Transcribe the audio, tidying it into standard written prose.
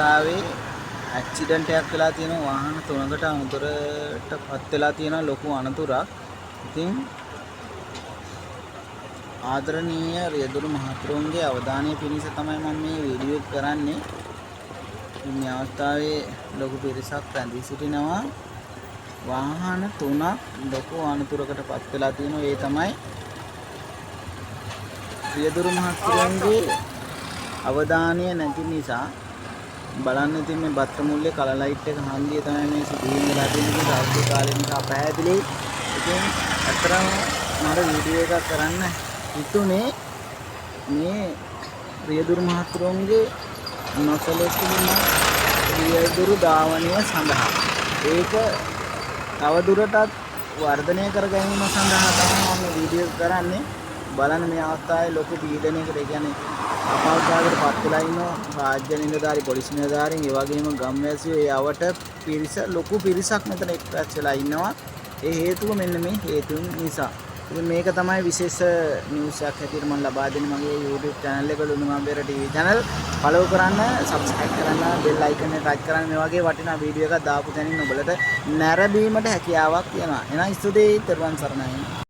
අවස්ථාවේ ඇක්සිඩන්ට් එකක් වෙලා තියෙනවා වාහන තුනකට අනතුරටපත් වෙලා තියෙන ලොකු අනතුරක්. ඉතින් ආදරණීය රියදුරු මහතුරුන්ගේ අවධානය පිණිස තමයි මම මේ වීඩියෝ කරන්නේ. මේ අවස්ථාවේ ලොකු පිරිසක් රැඳී සිටිනවා. වාහන තුනක් ලොකු අනතුරකටපත් වෙලා තියෙනවා. ඒ තමයි රියදුරු මහතුරුන්ගේ අවධානය නැති නිසා බලන්න. ඉතින් මේ බත්ත මුල්ලේ කල ලයිට් එක හන්දිය තමයි මේ සිදුවීම වෙලා තියෙන්නේ. රාත්‍රී කාලේ නිසා පැහැදිලි. ඉතින් අතරම මට වීඩියෝ එකක් කරන්න හිතුනේ මේ රියදුරු මහතුරුන්ගේ නොසලෙකින රියදුරු ධාවනය සඳහා ඒක තවදුරටත් වර්ධනය කර ගැනීම සඳහා තමයි මම වීඩියෝ කරන්නේ. බලන්න මේ අවස්ථාවේ ලොකු පීඩනයකට, ඒ කියන්නේ අපහසුතාවයකට පත් වෙලා ඉන්න රාජ්‍ය නිලධාරී, පොලිස් නිලධාරීන්, ඒ වගේම ගම්වැසියෝ, ඒ අවට පිරිස, ලොකු පිරිසක් මෙතන එක්රැස් වෙලා ඉන්නවා. ඒ හේතුව මෙන්න මේ හේතුන් නිසා. ඉතින් මේක තමයි විශේෂ නිවුස් එකක් හැටියට මම ලබා දෙන්නේ මගේ YouTube channel එක ලුණුමාඹේර TV channel. follow කරන්න, subscribe කරන්න, bell icon එක touch කරන්න. මේ වගේ වටිනා වීඩියෝ එකක් දාපු තැනින් ඔබලට නැරඹීමට හැකියාවක් තියෙනවා. එහෙනම් ස්තුතියි. ත්වන් සරණයි.